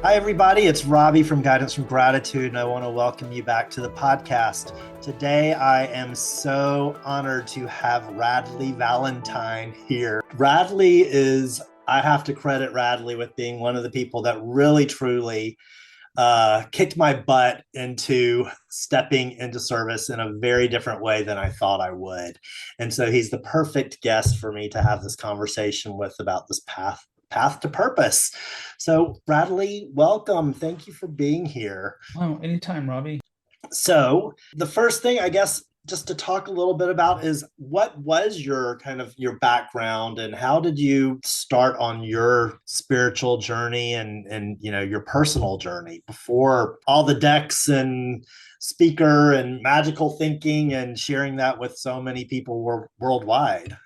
Hi, everybody. It's Robbie from Guidance from Gratitude, and I want to welcome you back to the podcast. Today, I am so honored to have Radleigh Valentine here. I have to credit Radleigh with being one of the people that really, truly kicked my butt into stepping into service in a very different way than I thought I would. And so he's the perfect guest for me to have this conversation with about this path to purpose. So, Radleigh, welcome. Thank you for being here. Oh, anytime, Robbie. So, the first thing, I guess, just to talk a little bit about is what was your kind of your background and how did you start on your spiritual journey and your personal journey before all the decks and speaker and magical thinking and sharing that with so many people worldwide.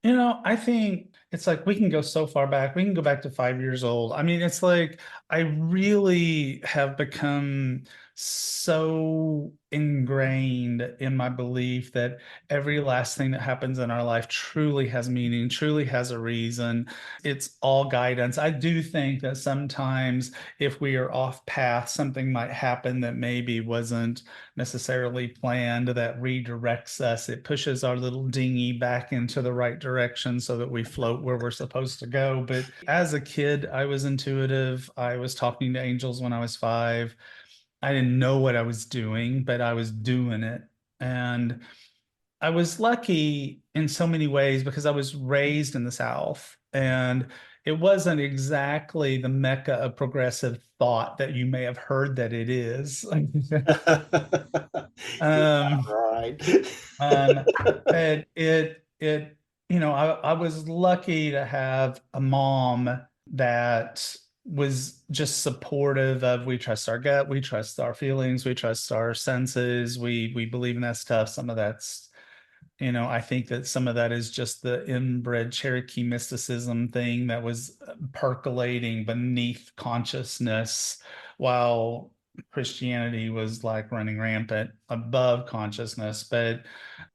I think it's like we can go so far back. We can go back to 5 years old. I mean, it's like I really have become so ingrained in my belief that every last thing that happens in our life truly has meaning, truly has a reason. It's all guidance. I do think that sometimes if we are off path, something might happen that maybe wasn't necessarily planned that redirects us. It pushes our little dinghy back into the right direction so that we float where we're supposed to go. But as a kid, I was intuitive. I was talking to angels when I was 5. I didn't know what I was doing, but I was doing it. And I was lucky in so many ways because I was raised in the South and it wasn't exactly the mecca of progressive thought that you may have heard that it is. Yeah, Um, right. um, but I was lucky to have a mom that was just supportive of we trust our gut, we trust our feelings, we trust our senses, we believe in that stuff. Some of that's I think that some of that is just the inbred Cherokee mysticism thing that was percolating beneath consciousness while Christianity was like running rampant above consciousness. But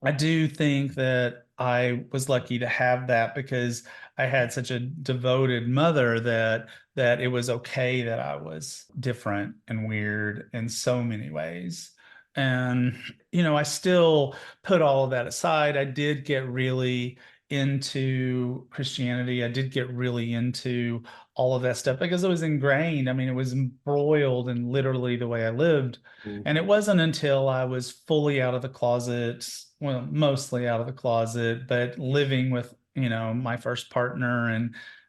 I do think that I was lucky to have that because I had such a devoted mother that it was okay that I was different and weird in so many ways. And I still put all of that aside. I did get really into Christianity. I did get really into all of that stuff because it was ingrained. I mean, it was embroiled in literally the way I lived. And it Mhm. wasn't until I was fully out of the closet, well, mostly out of the closet, but living with, my first partner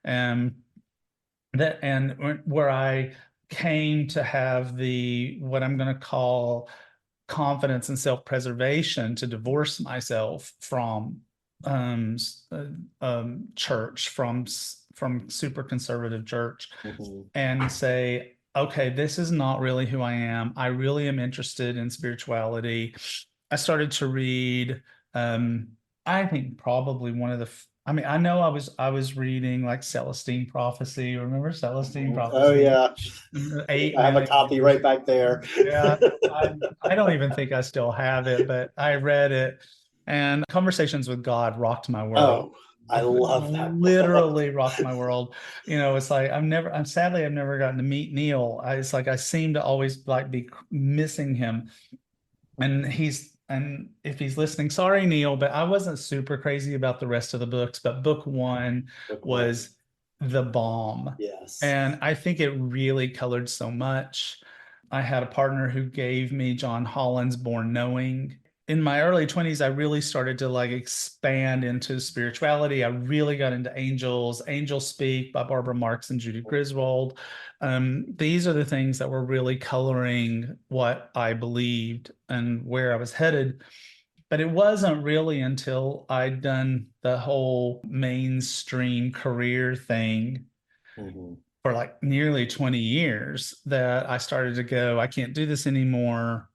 and where I came to have the what I'm going to call confidence and self-preservation to divorce myself from um, church, from super conservative church, Mhm. and say, okay, this is not really who I am. I really am interested in spirituality. I started to read. Um, I think probably one of the. I mean, I know I was reading like Celestine Prophecy. Remember Celestine Mhm. Oh Prophecy? yeah, Eight I have a million copy years. right back there. Yeah, I don't even think I still have it, but I read it, and Conversations with God rocked my world. Oh, I love that book. Literally rocked my world. It's like I've never gotten to meet Neil. It's like I seem to always like be missing him. And if he's listening, sorry, Neil, but I wasn't super crazy about the rest of the books, but book one Book one. was the bomb. Yes. And I think it really colored so much. I had a partner who gave me John Holland's Born Knowing. In my early 20s, I really started to like expand into spirituality. I really got into Angels, Angels Speak by Barbara Marx and Judy Griswold. These are the things that were really coloring what I believed and where I was headed. But it wasn't really until I'd done the whole mainstream career thing Mhm. for like nearly 20 years that I started to go, I can't do this anymore.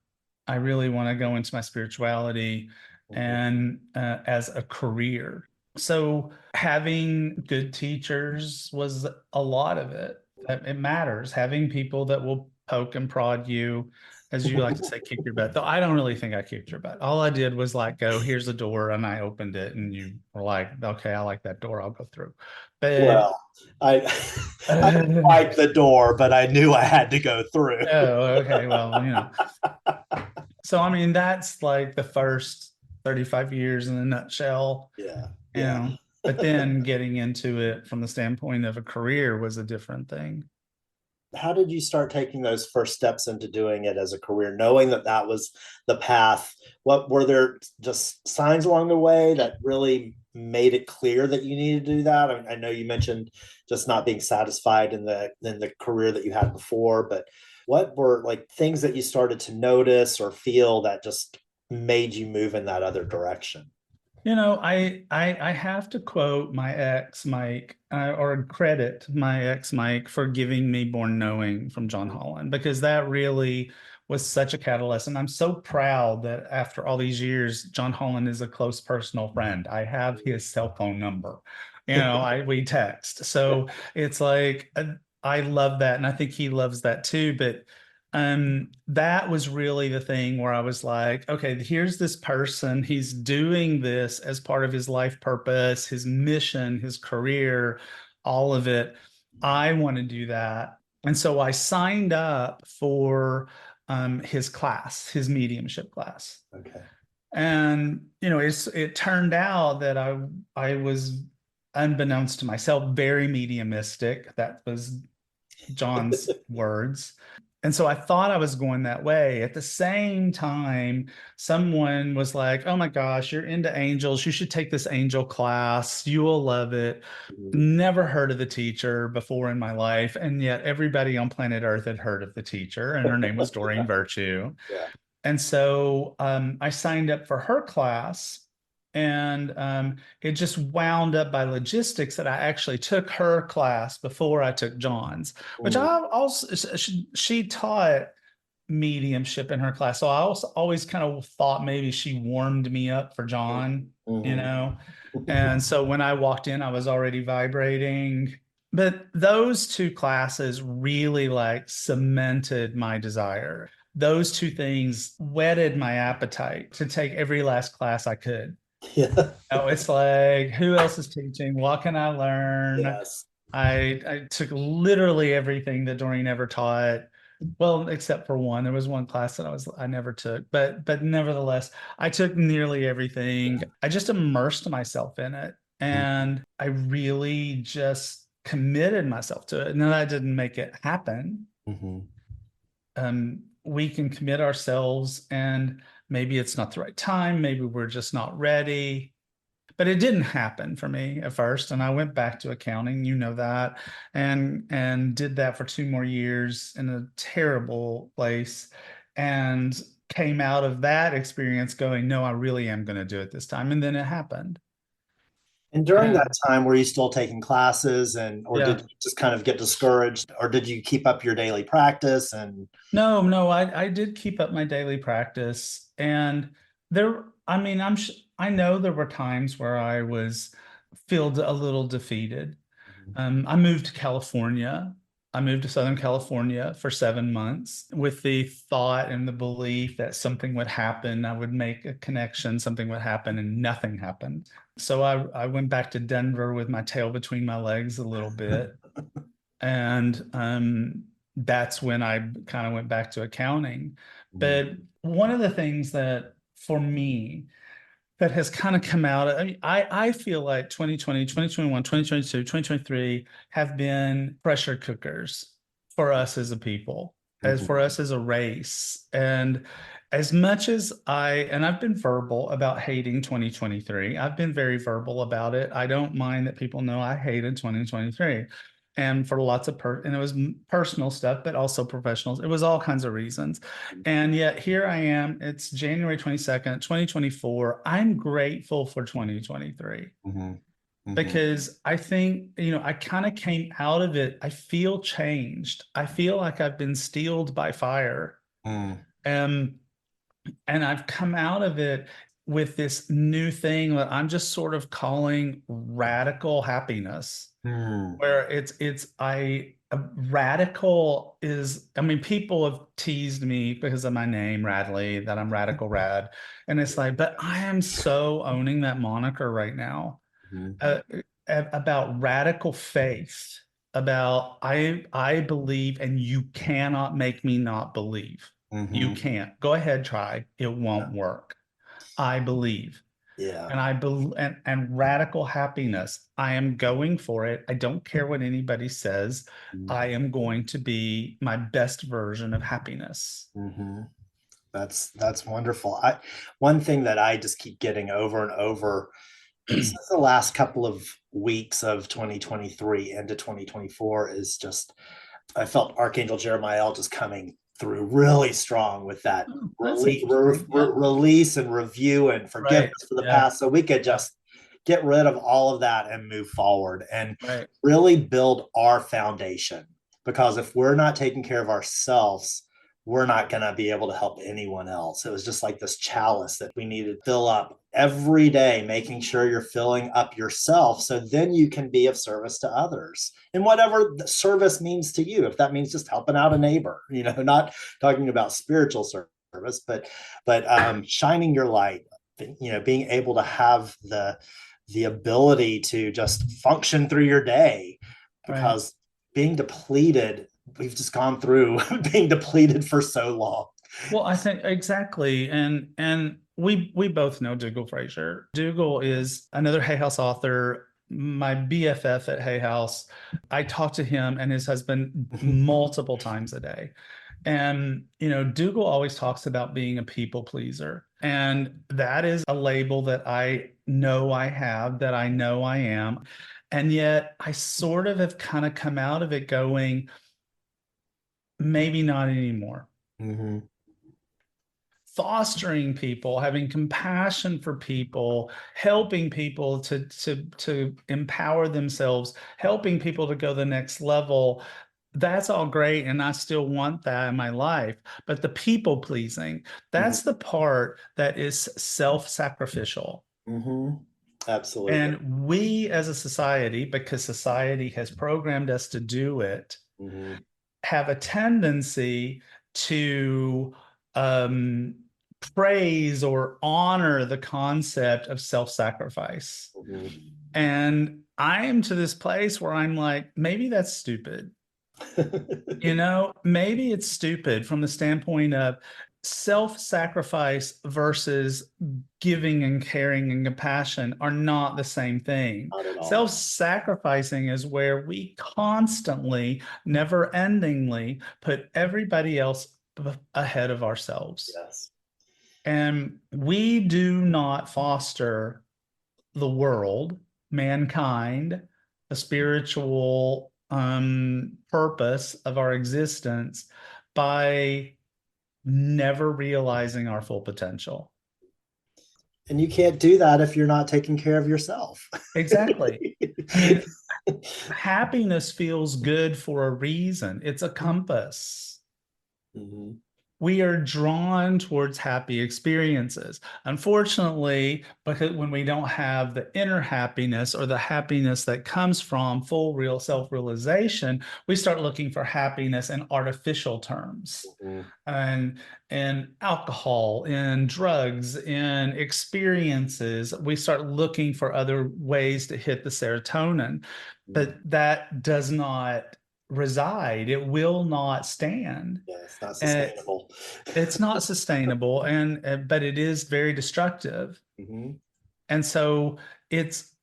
I really want to go into my spirituality Mhm. and as a career. So having good teachers was a lot of it. It matters. Having people that will poke and prod you as you like to say, kick your butt. Though I don't really think I kicked your butt. All I did was like go, here's the door, and I opened it, and you were like, okay, I like that door. I'll go through. But Well, I I didn't like the door, but I knew I had to go through. oh, okay. Well, so I mean, that's like the first 35 years in a nutshell, Yeah, you yeah. know. But then getting into it from the standpoint of a career was a different thing. How did you start taking those first steps into doing it as a career, knowing that that was the path? What were there just signs along the way that really made it clear that you needed to do that? I know you mentioned just not being satisfied in the career that you had before, but what were like things that you started to notice or feel that just made you move in that other direction? I have to quote my ex Mike, or credit my ex Mike for giving me Born Knowing from John Holland, because that really was such a catalyst. And I'm so proud that after all these years, John Holland is a close personal friend. I have his cell phone number. We text. So it's like I love that, and I think he loves that too. But that was really the thing where I was like, okay, here's this person. He's doing this as part of his life purpose, his mission, his career, all of it. I want to do that. And so I signed up for his class, his mediumship class. Okay. And it turned out that I was, unbeknownst to myself, very mediumistic. That was John's words. And so I thought I was going that way. At the same time, someone was like, oh my gosh, you're into angels. You should take this angel class. You will love it. Never heard of the teacher before in my life. And yet everybody on planet Earth had heard of the teacher, and her name was Doreen Virtue. Yeah. And so I signed up for her class, and it just wound up by logistics that I actually took her class before I took John's, which I also, she taught mediumship in her class. So I also always kind of thought maybe she warmed me up for John, And so when I walked in, I was already vibrating. But those two classes really like cemented my desire. Those two things whetted my appetite to take every last class I could. Yeah. Oh, it's like, who else is teaching? What can I learn? Yes. I took literally everything that Doreen ever taught. Well, except for one. There was one class that I never took, but nevertheless, I took nearly everything. I just immersed myself in it, and I really just committed myself to it. And then I didn't make it happen. We can commit ourselves, and maybe it's not the right time. Maybe we're just not ready. But it didn't happen for me at first, and I went back to accounting, that, and did that for 2 more years in a terrible place, and came out of that experience going, no, I really am going to do it this time. And then it happened. And during that time, were you still taking classes, or Yeah. did you just kind of get discouraged, or did you keep up your daily practice? And No, I did keep up my daily practice, and I mean, I know there were times where I was felt a little defeated. I moved to California. I moved to Southern California for 7 months with the thought and the belief that something would happen. I would make a connection, something would happen, and nothing happened. So I went back to Denver with my tail between my legs a little bit. And that's when I kind of went back to accounting. But one of the things that for me that has kind of come out, I feel like 2020, 2021, 2022, 2023 have been pressure cookers for us as a people, as for us as a race. And as much as I've been verbal about hating 2023, I've been very verbal about it. I don't mind that people know I hated 2023. And for lots of and it was personal stuff, but also professionals. It was all kinds of reasons. And yet here I am. It's January 22nd, 2024. I'm grateful for 2023 because I think, I kind of came out of it. I feel changed. I feel like I've been steeled by fire. And I've come out of it with this new thing that I'm just sort of calling radical happiness, where Radical is, I mean, people have teased me because of my name, Radleigh, that I'm Radical Rad. And it's like, but I am so owning that moniker right now. Mhm. uh, about radical faith, about I believe, and you cannot make me not believe. You Mhm. can't. Go ahead, try. It won't work. I believe. Yeah. And I believe, and radical happiness. I am going for it. I don't care what anybody says. I am going to be my best version of happiness. Mm-hmm. That's wonderful. One thing that I just keep getting over and over since the last couple of weeks of 2023 into 2024 is just I felt Archangel Jeremiah just coming through really strong with that Oh, that's interesting. Yeah. release and review and forgiveness Right. for the Yeah. past, so we could Yeah. just get rid of all of that and move forward and Right. really build our foundation. Because if we're not taking care of ourselves, we're not going to be able to help anyone else. It was just like this chalice that we needed to fill up every day, making sure you're filling up yourself so then you can be of service to others. And whatever the service means to you, if that means just helping out a neighbor, not talking about spiritual service, but shining your light, being able to have the ability to just function through your day, Right. because being depleted, we've just gone through being depleted for so long. Well, I think exactly, and we both know Dougal Fraser. Dougal is another Hay House author, my BFF at Hay House. I talk to him and his husband multiple times a day. And, Dougal always talks about being a people pleaser. And that is a label that I know I have, that I know I am. And yet I sort of have kind of come out of it going, maybe not anymore. Mm-hmm. Fostering people, having compassion for people, helping people to empower themselves, helping people to go the next level. That's all great, and I still want that in my life. But the people pleasing, Mm-hmm. that's the part that is self-sacrificial. Mm-hmm. Absolutely. And we as a society, because society has programmed us to do it, Mm-hmm. have a tendency to um, praise or honor the concept of self-sacrifice. Mm-hmm. And I am to this place where I'm like, maybe that's stupid. Maybe it's stupid from the standpoint of self-sacrifice versus giving and caring and compassion are not the same thing. Not at all. Self-sacrificing is where we constantly, never-endingly put everybody else ahead of ourselves. Yes. And we do not foster the world, mankind, the spiritual purpose of our existence by never realizing our full potential. And you can't do that if you're not taking care of yourself. Exactly. I mean, happiness feels good for a reason. It's a compass. Mm-hmm. We are drawn towards happy experiences. Unfortunately, because when we don't have the inner happiness or the happiness that comes from full real self-realization, we start looking for happiness in artificial terms. Mm-hmm. And in alcohol, in drugs, in experiences, we start looking for other ways to hit the serotonin. But that does not reside. It will not stand. Yeah, it's not And sustainable. it's not sustainable, and but it is very destructive. Mm-hmm. And so it's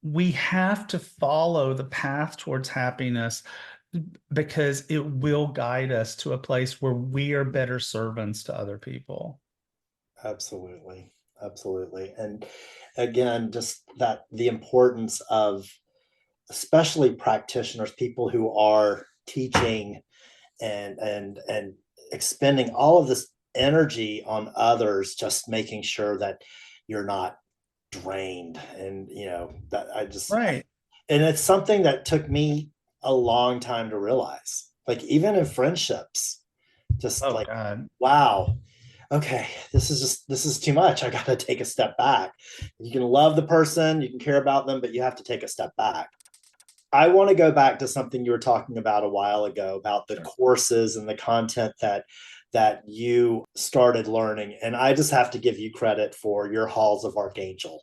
we have to follow the path towards happiness because it will guide us to a place where we are better servants to other people. Absolutely. Absolutely. And again, just that the importance of especially practitioners, people who are teaching and expending all of this energy on others, just making sure that you're not drained. And that Right. and it's something that took me a long time to realize, like even in friendships, just Oh like, God. wow, okay, this is too much. I got to take a step back. You can love the person, you can care about them, but you have to take a step back. I want to go back to something you were talking about a while ago about the Sure. courses and the content that you started learning. And I just have to give you credit for your Halls of Archangel.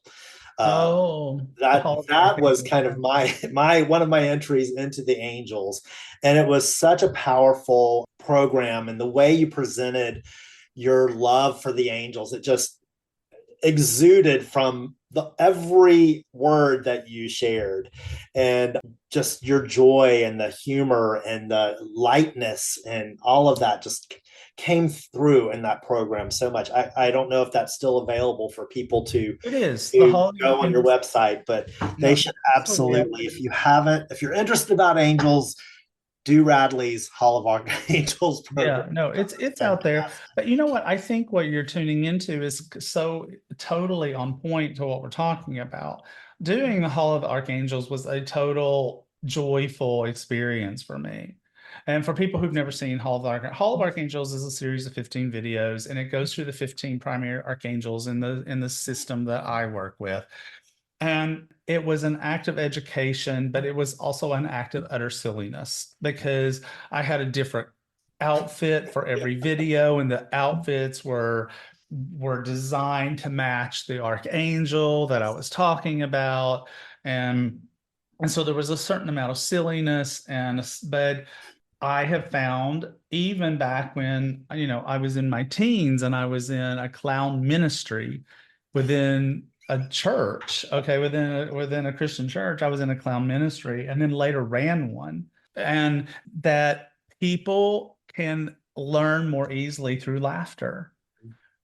Uh, Oh, that Hall of that was Archangels. kind of my one of my entries into the angels, and it was such a powerful program, and the way you presented your love for the angels, it just exuded from the every word that you shared, and just your joy and the humor and the lightness and all of that just came through in that program so much. I don't know if that's still available for people It is the to Hall of go on your Archangels. website, but they No, should absolutely. absolutely, if you haven't, if you're interested about angels, do Radleigh's Hall of Archangels program. Yeah, no, it's out there. Fantastic. But you know what? I think what you're tuning into is so totally on point to what we're talking about. Doing the Hall of Archangels was a total joyful experience for me. And for people who've never seen Hall of Archangels is a series of 15 videos, and it goes through the 15 primary archangels in the system that I work with. And it was an act of education, but it was also an act of utter silliness because I had a different outfit for every video, and the outfits were designed to match the archangel that I was talking about. And and so there was a certain amount of silliness, but I have found even back when, I was in my teens and I was in a clown ministry within a church, okay, within a Christian church, I was in a clown ministry and then later ran one. And that people can learn more easily through laughter.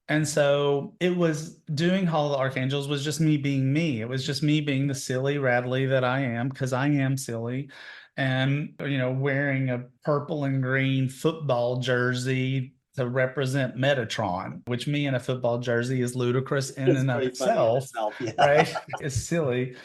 And so it was doing Hall of the Archangels was just me being me. It was just me being the silly Radleigh that I am, because I am silly. And, wearing a purple and green football jersey to represent Metatron, which me in a football jersey is ludicrous in It's and of pretty funny in itself, itself. Yeah. right? It's silly.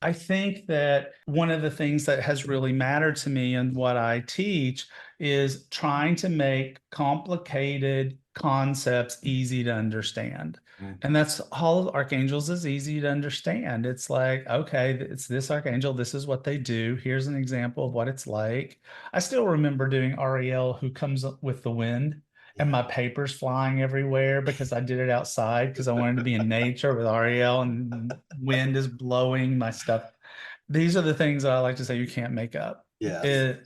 I think that one of the things that has really mattered to me and what I teach is trying to make complicated concepts easy to understand. And that's Hall of Archangels is easy to understand. It's like, okay, it's this archangel, this is what they do. Here's an example of what it's like. I still remember doing Ariel, who comes up with the wind, and Yeah. my papers flying everywhere because I did it outside because I wanted to be in nature with Ariel, and wind is blowing my stuff. These are the things that I like to say you can't make up. Yes.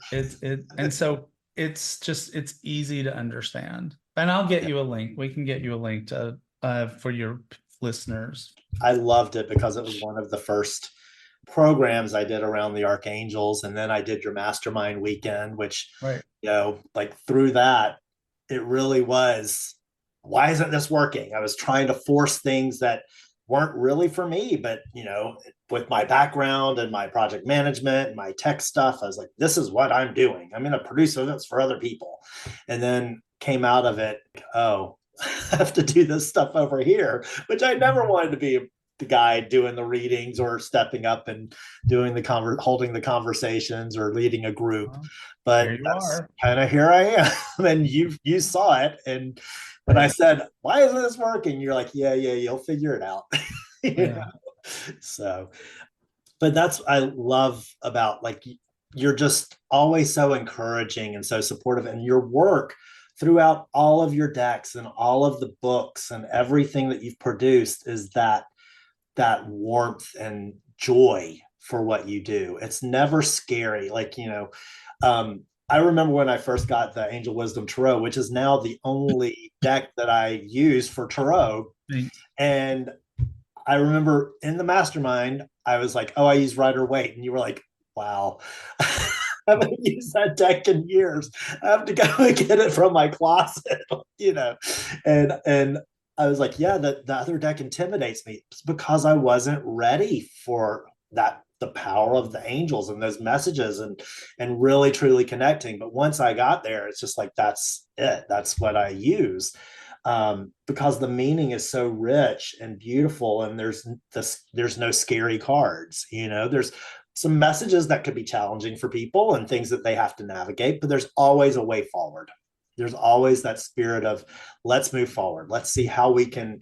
And so it's easy to understand. And I'll get you a link. We can get you a link to for your listeners. I loved it because it was one of the first programs I did around the Archangels. And then I did your mastermind weekend, which, Right. like through that, it really was, why isn't this working? I was trying to force things that weren't really for me, but, with my background and my project management and my tech stuff, I was like, this is what I'm doing. I'm going to produce events for other people. And then came out of it, oh, I have to do this stuff over here, which I never wanted to be the guy doing the readings or stepping up and doing holding the conversations or leading a group. Well, here But you that's are. kind of here I am. And you saw it. And when I Right. said, why isn't this working? You're like, yeah, you'll figure it out. you Yeah. know? So, but that's I love about, like, you're just always so encouraging and so supportive, and your work throughout all of your decks and all of the books and everything that you've produced is that warmth and joy for what you do. It's never scary. Like, I remember when I first got the Angel Wisdom Tarot, which is now the only deck that I use for Tarot. Thanks. And I remember in the mastermind, I was like, oh, I use Rider Waite. And you were like, wow. I haven't used that deck in years. I have to go and get it from my closet, you know. And I was like, yeah, the other deck intimidates me. It's because I wasn't ready for the power of the angels and those messages and really truly connecting. But once I got there, it's just like that's it. That's what I use, because the meaning is so rich and beautiful, and there's no scary cards. There's some messages that could be challenging for people and things that they have to navigate, but there's always a way forward. There's always that spirit of, let's move forward. Let's see how we can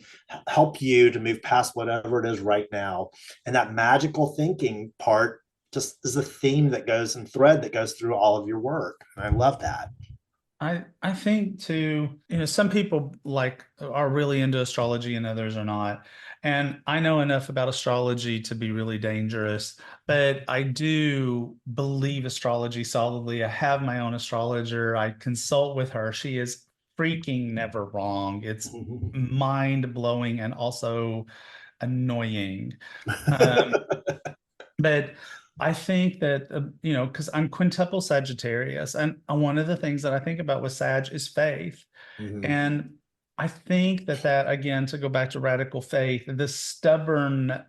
help you to move past whatever it is right now. And that magical thinking part just is a theme that goes and thread that goes through all of your work. And I love that. I think too, some people like are really into astrology and others are not. And I know enough about astrology to be really dangerous, but I do believe astrology solidly. I have my own astrologer. I consult with her. She is freaking never wrong. It's mind blowing and also annoying. Um, but I think that, because I'm quintuple Sagittarius, and one of the things that I think about with Sag is faith. Mhm. And I think that again, to go back to radical faith, the stubborn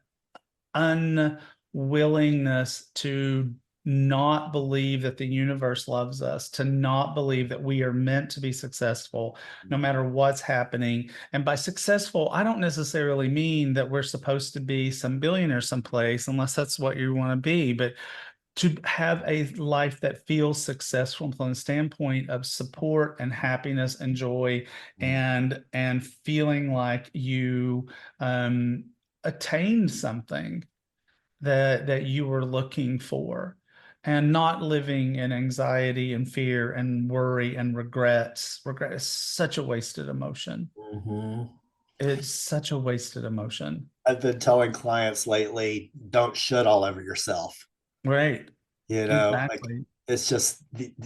unwillingness to not believe that the universe loves us, to not believe that we are meant to be successful no matter what's happening. And by successful, I don't necessarily mean that we're supposed to be some billionaire someplace, unless that's what you want to be, but to have a life that feels successful from the standpoint of support and happiness and joy, and feeling like you attained something that you were looking for, and not living in anxiety and fear and worry and regrets. Regret is such a wasted emotion. Mhm. It's such a wasted emotion. I've been telling clients lately, don't shit all over yourself. Right. Like Exactly. it's just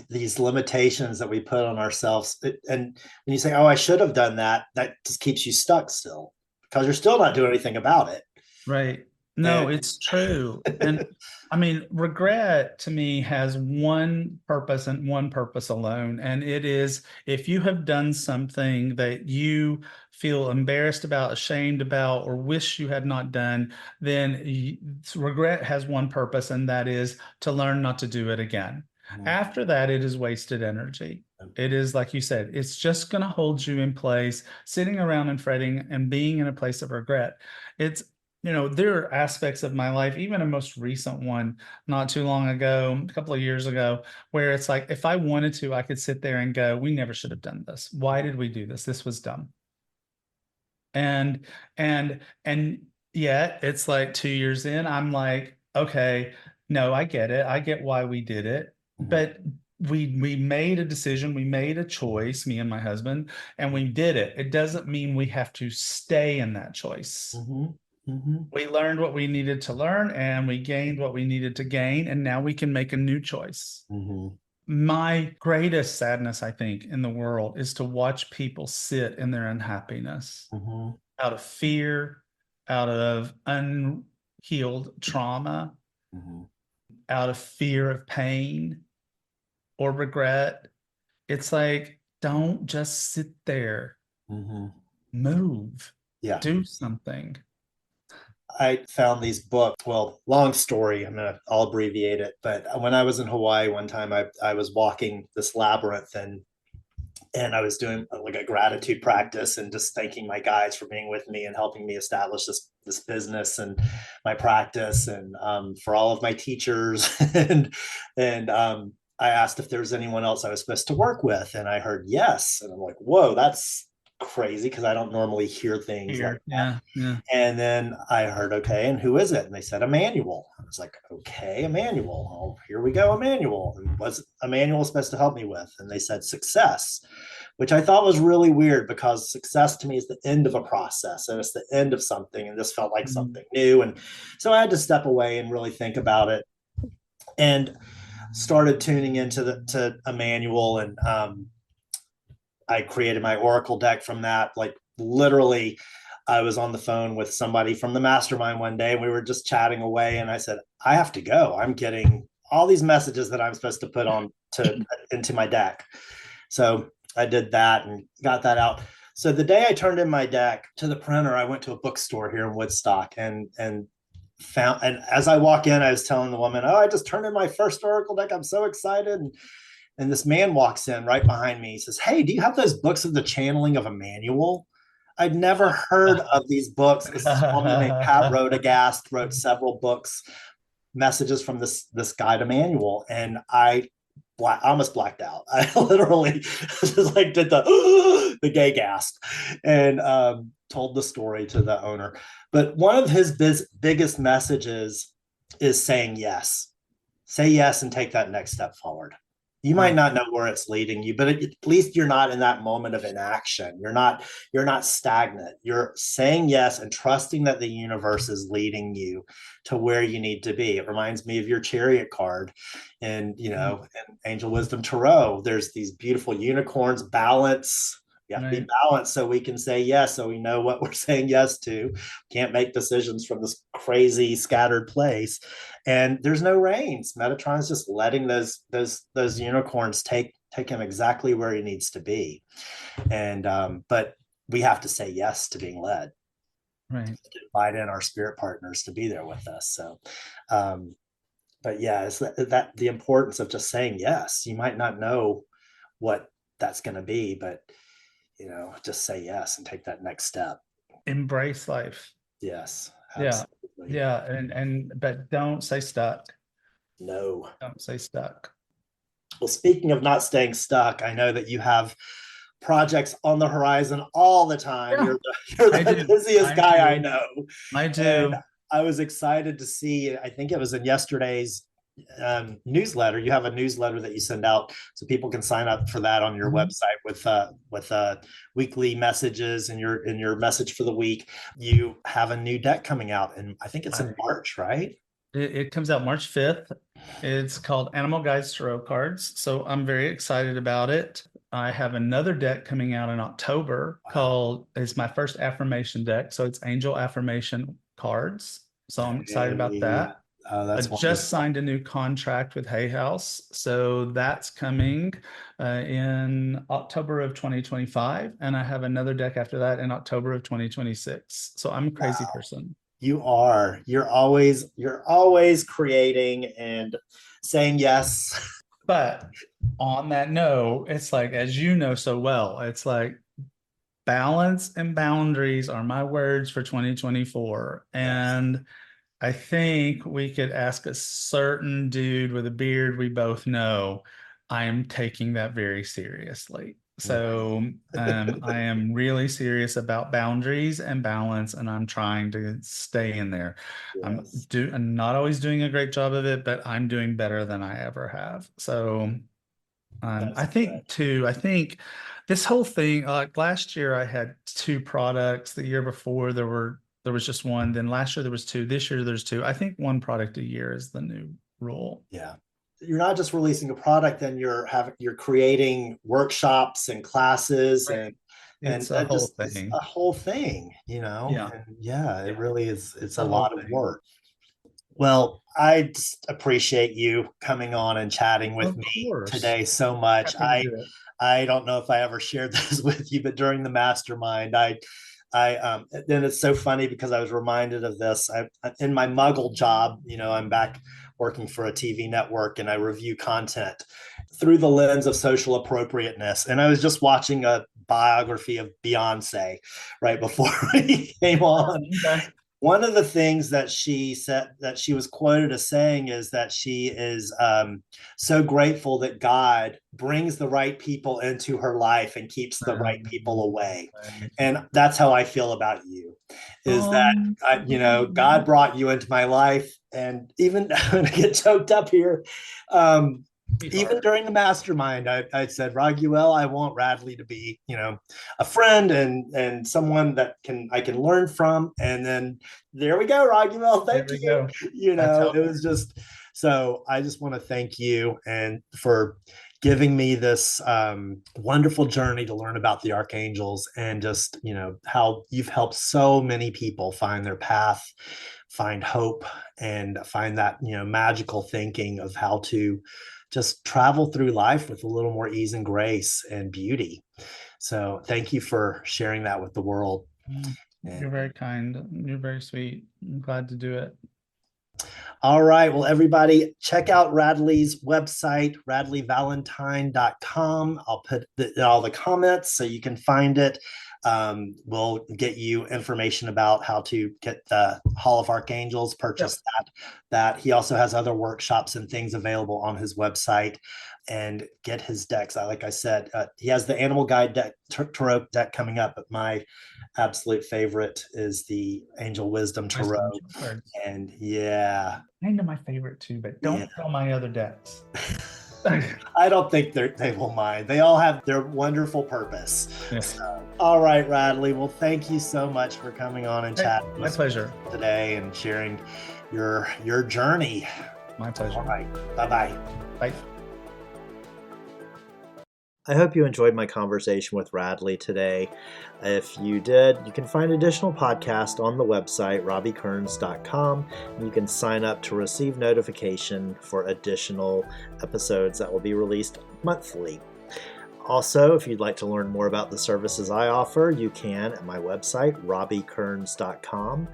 these limitations that we put on ourselves. And when you say, oh, I should have done that, that just keeps you stuck still because you're still not doing anything about it. Right. And No, it's true. And I mean, regret to me has one purpose and one purpose alone. And it is, if you have done something that you feel embarrassed about, ashamed about, or wish you had not done, then regret has one purpose, and that is to learn not to do it again. After that, it is wasted energy. It is, like you said, it's just going to hold you in place, sitting around and fretting and being in a place of regret. It's there are aspects of my life, even a most recent one not too long ago, a couple of years ago, where it's like, if I wanted to, I could sit there and go, we never should have done this. Why did we do this? This was dumb. And, and yet it's like 2 years in, I'm like, okay, no, I get it. I get why we did it. But we made a decision, we made a choice, me and my husband, and we did it. It doesn't mean we have to stay in that choice. We learned what we needed to learn, and we gained what we needed to gain, and now we can make a new choice. My greatest sadness, I think, in the world is to watch people sit in their unhappiness out of fear, out of unhealed trauma, out of fear of pain or regret. It's like, don't just sit there. Move. Yeah. Do something. I found these books. Well, long story. I'll abbreviate it. But when I was in Hawaii one time, I was walking this labyrinth, and I was doing like a gratitude practice and just thanking my guides for being with me and helping me establish this business and my practice, and for all of my teachers and I asked if there was anyone else I was supposed to work with, and I heard yes, and I'm like, whoa, that's crazy because I don't normally hear things like Here. that. Yeah. Yeah. And then I heard, okay, and who is it? And they said Emmanuel. I was like, okay, Emmanuel. Oh, here we go, Emmanuel. And what's Emmanuel supposed to help me with? And they said success, which I thought was really weird because success to me is the end of a process and it's the end of something. And this felt like something new. And so I had to step away and really think about it, and started tuning into to Emmanuel. And I created my Oracle deck from that. Like literally, I was on the phone with somebody from the mastermind one day, and we were just chatting away. And I said, I have to go. I'm getting all these messages that I'm supposed to put on into my deck. So I did that and got that out. So the day I turned in my deck to the printer, I went to a bookstore here in Woodstock and found, and as I walk in, I was telling the woman, oh, I just turned in my first Oracle deck. I'm so excited. And this man walks in right behind me. He says, hey, do you have those books of the channeling of Emmanuel? I'd never heard of these books. This woman named Pat Rodegast wrote several books, messages from this guy Emmanuel, and I almost blacked out. I literally just like did the gay gasp, and told the story to the owner. But one of his biggest messages is saying yes. say yes and take that next step forward. You might Right. not know where it's leading you, but at least you're not in that moment of inaction. You're not stagnant. You're saying yes and trusting that the universe is leading you to where you need to be. It reminds me of your chariot card and in Angel Wisdom Tarot. There's these beautiful unicorns, balance. You have to be Right. balanced so we can say yes, so we know what we're saying yes to. Can't make decisions from this crazy scattered place. And there's no reins. Metatron's just letting those unicorns take him exactly where he needs to be. And but we have to say yes to being led. Right. To invite in our spirit partners to be there with us. So but yeah, it's that the importance of just saying yes. You might not know what that's going to be, but just say yes and take that next step. Embrace life. Yes, Yeah. absolutely. Yeah. But don't say stuck. No. Don't say stuck. Well, speaking of not staying stuck, I know that you have projects on the horizon all the time. Yeah, You're I the do. busiest I guy I do. know. I And do. I was excited to see, I think it was in yesterday's newsletter. You have a newsletter that you send out so people can sign up for that on your Mhm. website with weekly messages and your message for the week. You have a new deck coming out, and I think it's in March, right? It comes out March 5th. It's called Animal Guides Tarot Cards. So I'm very excited about it. I have another deck coming out in October Wow. called, it's my first affirmation deck. So it's Angel Affirmation Cards. So I'm excited about Hey, that. oh, I that's just wonderful. signed a new contract with Hay House. So that's coming in October of 2025. And I have another deck after that in October of 2026. So I'm a crazy Wow. person. You are. You're always creating and saying yes. But on that note, it's like, as you know so well, it's like balance and boundaries are my words for 2024. Yes. And I think we could ask a certain dude with a beard we both know. I am taking that very seriously. So I am really serious about boundaries and balance, and I'm trying to stay in there. Yes. I'm not always doing a great job of it, but I'm doing better than I ever have. So That's I think good. too, I think this whole thing, like last year I had two products. The year before there was just one. Then last year there was two. This year there's two. I think one product a year is the new rule. Yeah. You're not just releasing a product, then you're creating workshops and classes Right. and It's a whole just it's thing. a whole thing, Yeah. and yeah, it Yeah. really is. It's It's a a whole lot of thing. work. Well, I just appreciate you coming on and chatting with Of me course. today so much. Happy to I do it. I don't know if I ever shared this with you, but during the mastermind, then it's so funny because I was reminded of this. In my Muggle job, I'm back working for a TV network, and I review content through the lens of social appropriateness. And I was just watching a biography of Beyonce right before we came Oh, on, okay. one of the things that she said that she was quoted as saying is that she is so grateful that God brings the right people into her life and keeps the right people away. Right. And that's how I feel about you, is that Um, God brought you into my life. And even I'm going to get choked up here. Um, Even sweetheart. during the mastermind, I said, Raguel, I want Radleigh to be, a friend and someone that I can learn from. And then there we go, Raguel. There Thank we you. go. That's how It was just so. I just want to thank you and for giving me this wonderful journey to learn about the archangels and just how you've helped so many people find their path, find hope, and find that magical thinking of how to just travel through life with a little more ease and grace and beauty. So thank you for sharing that with the world. You're And very kind. You're very sweet. I'm glad to do it. all right, well, everybody, check out Radleigh's website, radleighvalentine.com. I'll put all the comments so you can find it. We'll get you information about how to get the Hall of Archangels, purchase that. He also has other workshops and things available on his website, and get his decks. Like I said, he has the Animal Guide deck, Tarot deck coming up, but my absolute favorite is the Angel Wisdom Tarot. And yeah, kind of my favorite too, but don't tell my other decks. I don't think they will mind. They all have their wonderful purpose. Yes. So, all right, Radleigh. Well, thank you so much for coming on and chatting with my pleasure today and sharing your journey. My pleasure. All right. Bye-bye. Bye. I hope you enjoyed my conversation with Radleigh today. If you did, you can find additional podcasts on the website, robbiekearns.com, and you can sign up to receive notification for additional episodes that will be released monthly. Also, if you'd like to learn more about the services I offer, you can at my website, robbiekearns.com.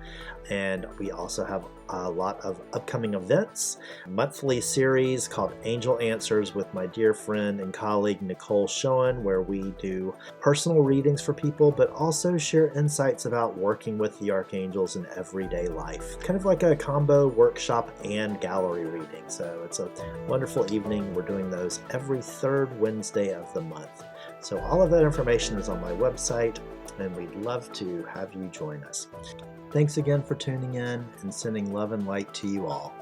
And we also have a lot of upcoming events, monthly series called Angel Answers with my dear friend and colleague Nicole Schoen, where we do personal readings for people, but also share insights about working with the archangels in everyday life. Kind of like a combo workshop and gallery reading. So it's a wonderful evening. We're doing those every third Wednesday of the month. So all of that information is on my website, and we'd love to have you join us. Thanks again for tuning in, and sending love and light to you all.